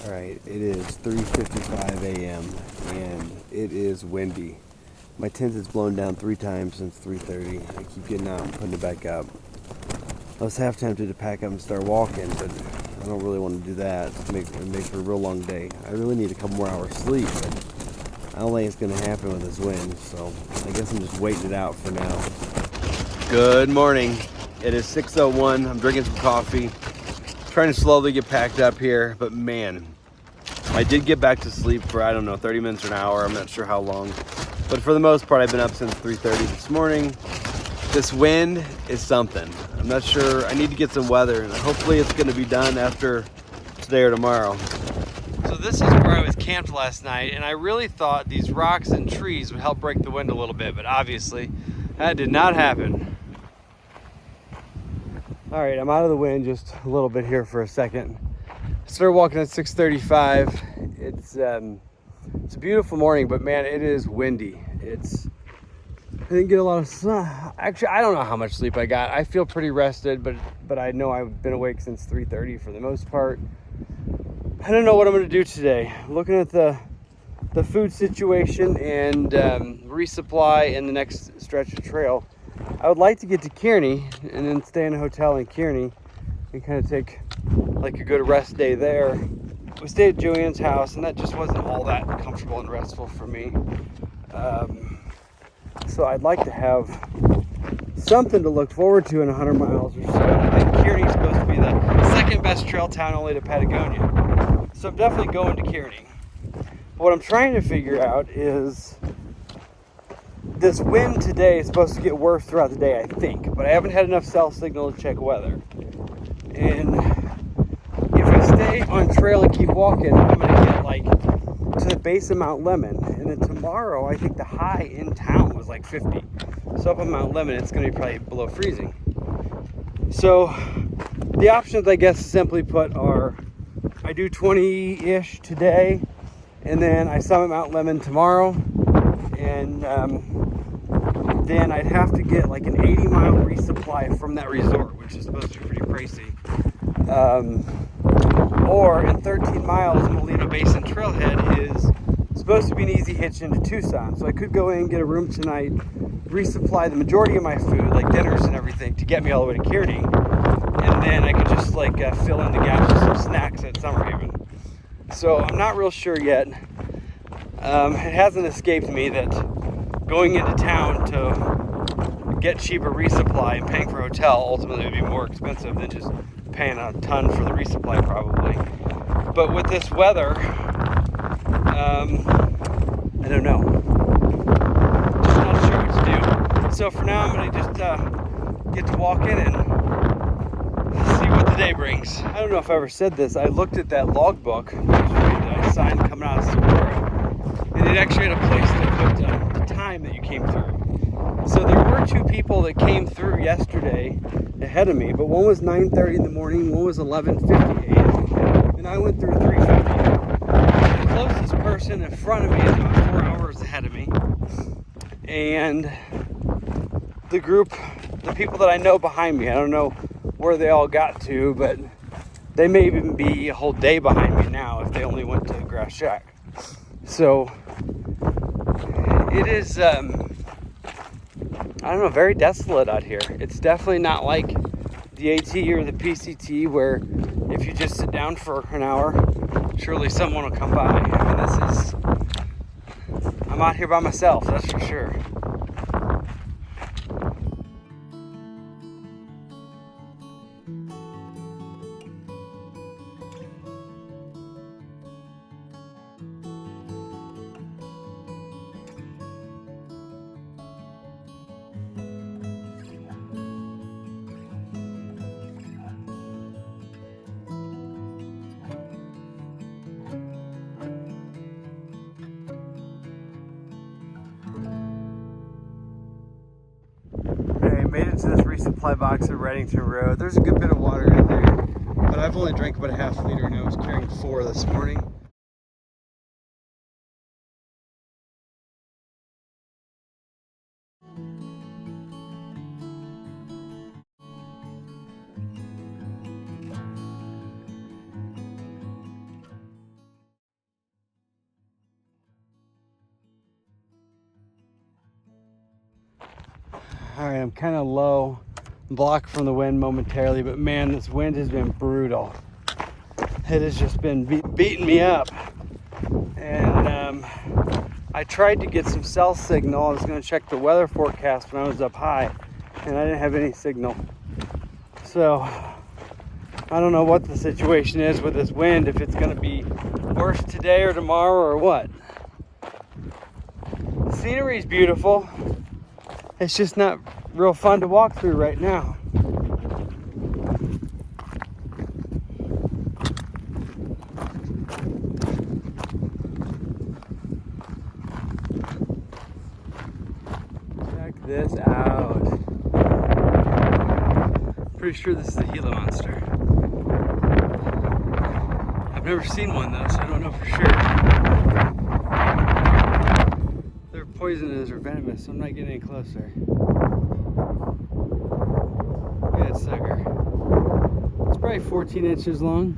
Alright, it is 3:55 a.m. and it is windy. My tent has blown down 3 times since 3:30. I keep getting out and putting it back up. I was half tempted to pack up and start walking, but I don't really want to do that. It makes for a real long day. I really need a couple more hours sleep, but I don't think it's going to happen with this wind, so I guess I'm just waiting it out for now. Good morning. It is 6:01. I'm drinking some coffee. Trying to slowly get packed up here, but man, I did get back to sleep for, I don't know, 30 minutes or an hour. I'm not sure how long, but for the most part, I've been up since 3:30 this morning. This wind is something. I'm not sure. I need to get some weather, and hopefully it's going to be done after today or tomorrow. So this is where I was camped last night, and I really thought these rocks and trees would help break the wind a little bit, but obviously that did not happen. All right, I'm out of the wind just a little bit here for a second. I started walking at 6:35. It's a beautiful morning, but man, it is windy. I didn't get a lot of sun. Actually, I don't know how much sleep I got. I feel pretty rested, but I know I've been awake since 3:30 for the most part. I don't know what I'm going to do today. Looking at the food situation and resupply and the next stretch of trail, I would like to get to Kearney and then stay in a hotel in Kearney and kind of take like a good rest day there. We stayed at Joanne's house, and that just wasn't all that comfortable and restful for me. So I'd like to have something to look forward to in 100 miles or so. I think Kearney's supposed to be the second best trail town only to Patagonia. So I'm definitely going to Kearney. What I'm trying to figure out is this wind today is supposed to get worse throughout the day, I think, but I haven't had enough cell signal to check weather. And if I stay on trail and keep walking, I'm going to get like to the base of Mount Lemmon. And then tomorrow, I think the high in town was like 50. So up on Mount Lemmon, it's going to be probably below freezing. So the options, I guess, simply put, are I do 20-ish today, and then I summit Mount Lemmon tomorrow, and then I'd have to get like an 80-mile resupply from that resort, which is supposed to be pretty pricey. Or in 13 miles, Molino Basin Trailhead is supposed to be an easy hitch into Tucson. So I could go in and get a room tonight, resupply the majority of my food, like dinners and everything, to get me all the way to Kearney. And then I could just like fill in the gaps with some snacks at Summerhaven. So I'm not real sure yet. It hasn't escaped me that going into town to get cheaper resupply and paying for a hotel ultimately would be more expensive than just paying a ton for the resupply probably. But with this weather, I don't know. I'm not sure what to do. So for now, I'm going to just get to walk in and see what the day brings. I don't know if I ever said this. I looked at that logbook that I signed coming out of Sonora, and it actually had a place to put the time that you came through. So there were 2 people that came through yesterday ahead of me, but one was 9:30 in the morning, one was 11:50 a.m., and I went through 3:50. The closest person in front of me is about 4 hours ahead of me, and the people that I know behind me, I don't know where they all got to, but they may even be a whole day behind me now if they only went to Grass Shack. So it is I don't know, very desolate out here. It's definitely not like the AT or the PCT where if you just sit down for an hour, surely someone will come by. I mean, I'm out here by myself, that's for sure. Made it to this resupply box at Reddington Road. There's a good bit of water in there, but I've only drank about a half liter and I was carrying 4 this morning. All right, I'm kind of low, blocked from the wind momentarily, but man, this wind has been brutal. It has just been beating me up. And I tried to get some cell signal. I was going to check the weather forecast when I was up high, and I didn't have any signal. So I don't know what the situation is with this wind, if it's going to be worse today or tomorrow or what. The scenery is beautiful. It's just not real fun to walk through right now. Check this out. Pretty sure this is a Gila monster. I've never seen one though, so I don't know for sure. They're poisonous or venomous, so I'm not getting any closer. Yeah, it's sucker. It's probably 14 inches long.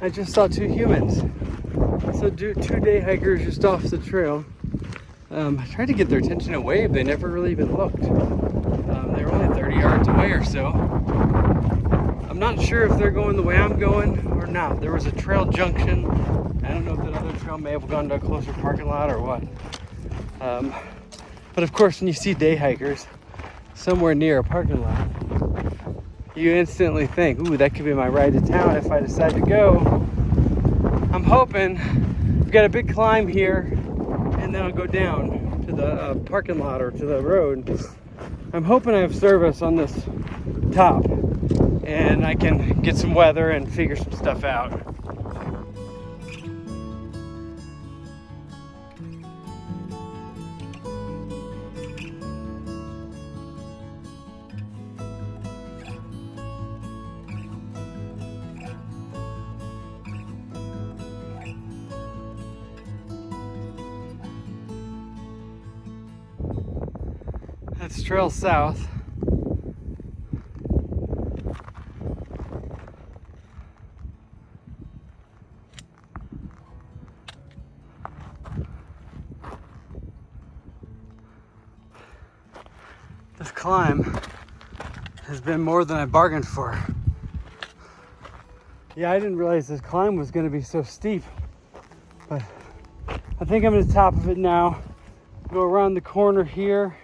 I just saw two humans. So two day hikers just off the trail. I tried to get their attention to wave. They never really even looked. They were only 30 yards away or so. I'm not sure if they're going the way I'm going or not. There was a trail junction. I don't know if that other trail may have gone to a closer parking lot or what. But of course, when you see day hikers somewhere near a parking lot, you instantly think, ooh, that could be my ride to town if I decide to go. I'm hoping we've got a big climb here, and then I'll go down to the parking lot or to the road. I'm hoping I have service on this top, and I can get some weather and figure some stuff out. That's trail south. This climb has been more than I bargained for. Yeah, I didn't realize this climb was going to be so steep, but I think I'm at the top of it now. Go around the corner here.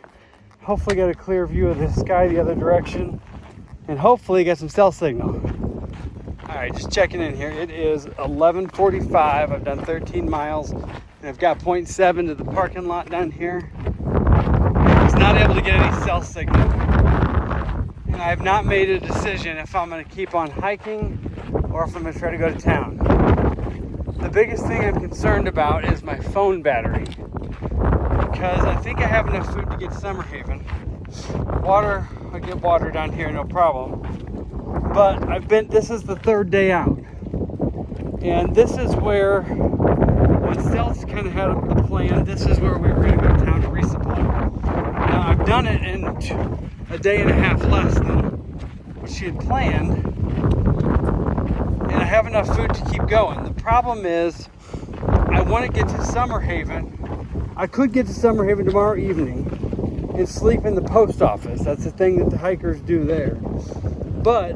Hopefully get a clear view of the sky the other direction, and hopefully get some cell signal. All right, just checking in here. It is 11:45. I've done 13 miles, and I've got 0.7 to the parking lot down here. I was not able to get any cell signal, and I have not made a decision if I'm going to keep on hiking or if I'm going to try to go to town. The biggest thing I'm concerned about is my phone battery, because I think I have enough food to get to Summer Haven. Water, I get water down here, no problem. But this is the third day out. And this is where, when Stealth kind of had the plan, this is where we were going to go to town to resupply. Now, I've done it in a day and a half less than what she had planned. And I have enough food to keep going. The problem is, I want to get to Summer Haven. I could get to Summer Haven tomorrow evening and sleep in the post office. That's the thing that the hikers do there. But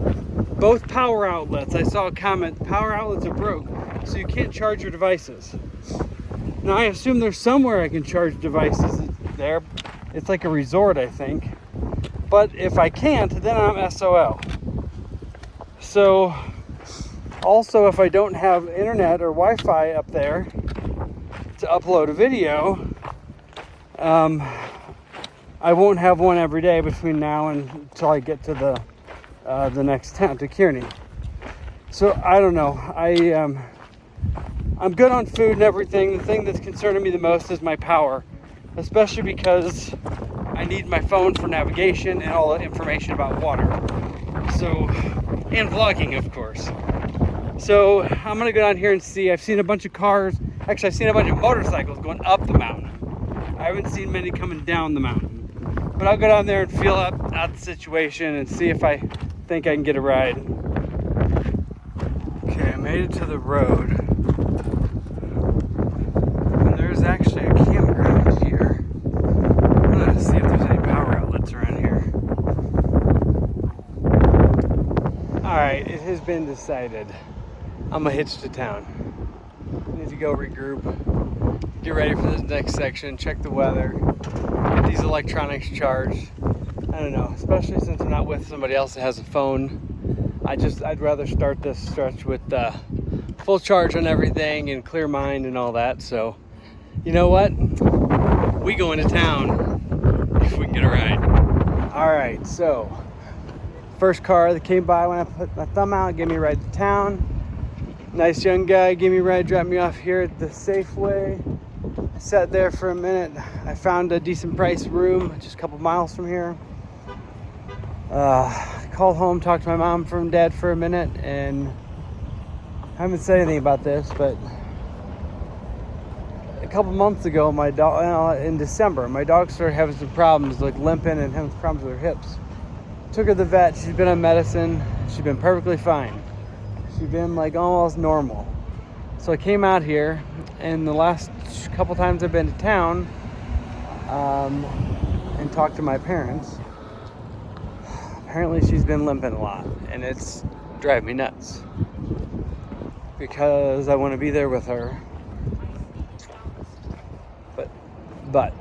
both power outlets, I saw a comment, power outlets are broke, so you can't charge your devices. Now I assume there's somewhere I can charge devices there. It's like a resort, I think. But if I can't, then I'm SOL. So also, if I don't have internet or Wi-Fi up there to upload a video, I won't have one every day between now and until I get to the next town, to Kearney. So I don't know. I'm good on food and everything. The thing that's concerning me the most is my power, especially because I need my phone for navigation and all the information about water. So, and vlogging, of course. So I'm gonna go down here and see. I've seen a bunch of cars. Actually, I've seen a bunch of motorcycles going up the mountain. I haven't seen many coming down the mountain. But I'll go down there and feel out the situation and see if I think I can get a ride. Okay, I made it to the road. And there's actually a campground here. I'm gonna see if there's any power outlets around here. Alright, it has been decided. I'm gonna hitch to town. I need to go regroup, get ready for this next section, check the weather, get these electronics charged. I don't know, especially since I'm not with somebody else that has a phone. I'd rather start this stretch with full charge on everything and clear mind and all that. So, you know what? We go into town if we can get a ride. All right, so first car that came by when I put my thumb out gave me a ride to town. Nice young guy gave me a ride, dropped me off here at the Safeway. I sat there for a minute. I found a decent price room just a couple miles from here. Called home, talked to my mom and dad for a minute, and I haven't said anything about this, but a couple months ago, my dog, in December, my dog started having some problems, like limping and having problems with her hips. Took her to the vet. She's been on medicine. She's been perfectly fine. She's been like almost normal. So I came out here, and the last couple times I've been to town and talked to my parents, apparently she's been limping a lot, and it's driving me nuts because I want to be there with her. But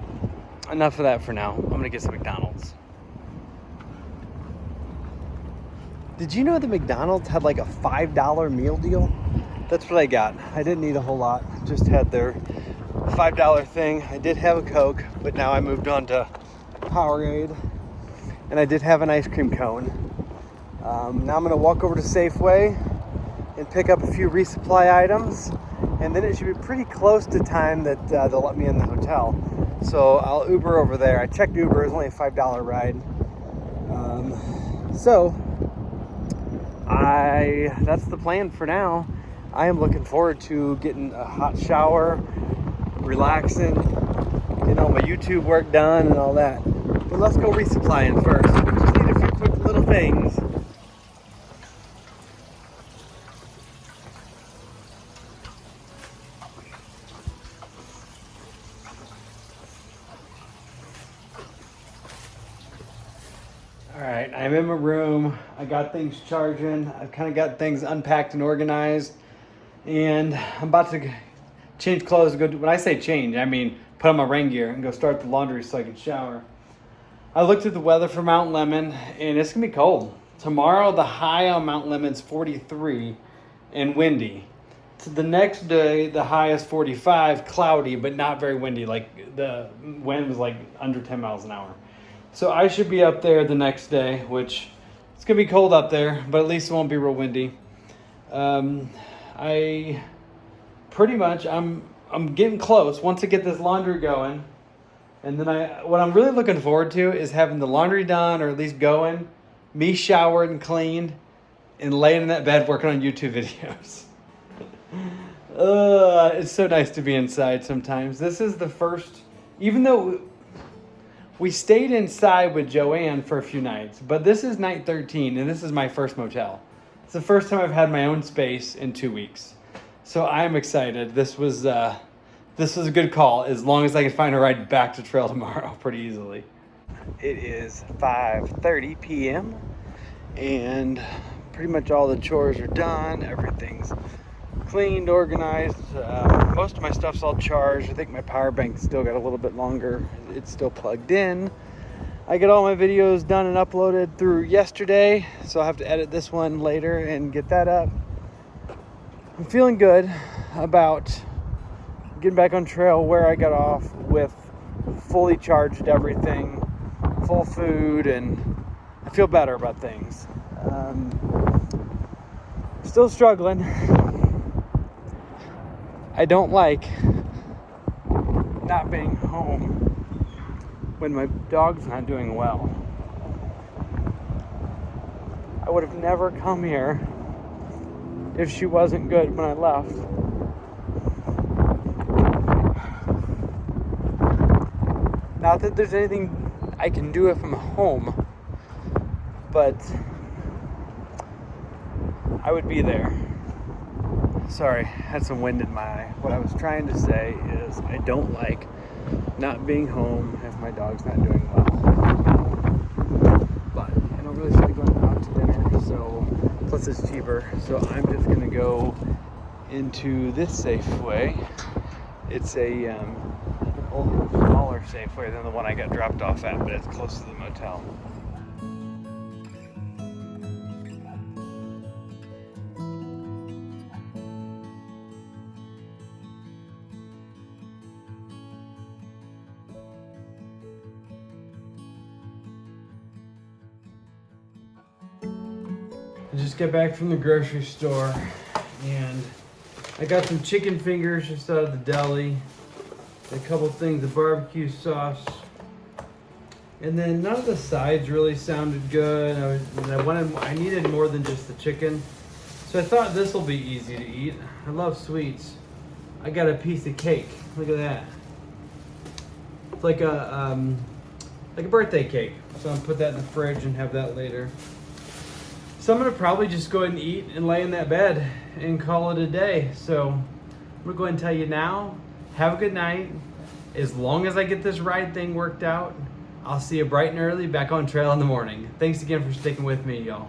enough of that for now. I'm gonna get some McDonald's. Did you know that McDonald's had like a $5 meal deal? That's what I got. I didn't need a whole lot. Just had their $5 thing. I did have a Coke, but now I moved on to Powerade. And I did have an ice cream cone. Now I'm gonna walk over to Safeway and pick up a few resupply items. And then it should be pretty close to time that they'll let me in the hotel. So I'll Uber over there. I checked Uber, it was only a $5 ride. That's the plan for now. I am looking forward to getting a hot shower, relaxing, getting all my YouTube work done and all that. But let's go resupplying first. We just need a few quick little things. Alright, I'm in my room. I got things charging. I've kind of got things unpacked and organized. And I'm about to change clothes and go when I say change, I mean put on my rain gear and go start the laundry so I can shower. I looked at the weather for Mount Lemon, and it's gonna be cold. Tomorrow the high on Mount Lemon is 43 and windy. So the next day the high is 45, cloudy but not very windy. Like the wind was like under 10 miles an hour. So I should be up there the next day, which it's gonna be cold up there, but at least it won't be real windy. I'm getting close. Once I get this laundry going, and then what I'm really looking forward to is having the laundry done, or at least going, me showered and cleaned, and laying in that bed working on YouTube videos. It's so nice to be inside sometimes. This is the first, even though we stayed inside with Joanne for a few nights, but this is night 13, and this is my first motel. It's the first time I've had my own space in 2 weeks. So I'm excited. This was a good call, as long as I can find a ride back to trail tomorrow pretty easily. It is 5:30 p.m. and pretty much all the chores are done. Everything's cleaned, organized. Most of my stuff's all charged. I think my power bank's still got a little bit longer. It's still plugged in. I got all my videos done and uploaded through yesterday, so I'll have to edit this one later and get that up. I'm feeling good about getting back on trail where I got off with fully charged everything, full food, and I feel better about things. Still struggling. I don't like not being home when my dog's not doing well. I would have never come here if she wasn't good when I left. Not that there's anything I can do if I'm home, but I would be there. Sorry, had some wind in my eye. What I was trying to say is I don't like not being home if my dog's not doing well. But I don't really feel like going out to dinner, so plus it's cheaper. So I'm just gonna go into this Safeway. It's a older, smaller Safeway than the one I got dropped off at, but it's close to the motel. I just got back from the grocery store and I got some chicken fingers just out of the deli, a couple things of barbecue sauce, and then none of the sides really sounded good. I needed more than just the chicken, so I thought this will be easy to eat. I love sweets. I got a piece of cake. Look at that. It's like a birthday cake. So I'm gonna put that in the fridge and have that later. So I'm gonna probably just go ahead and eat and lay in that bed and call it a day. So I'm gonna go ahead and tell you now, have a good night. As long as I get this ride thing worked out, I'll see you bright and early back on trail in the morning. Thanks again for sticking with me, y'all.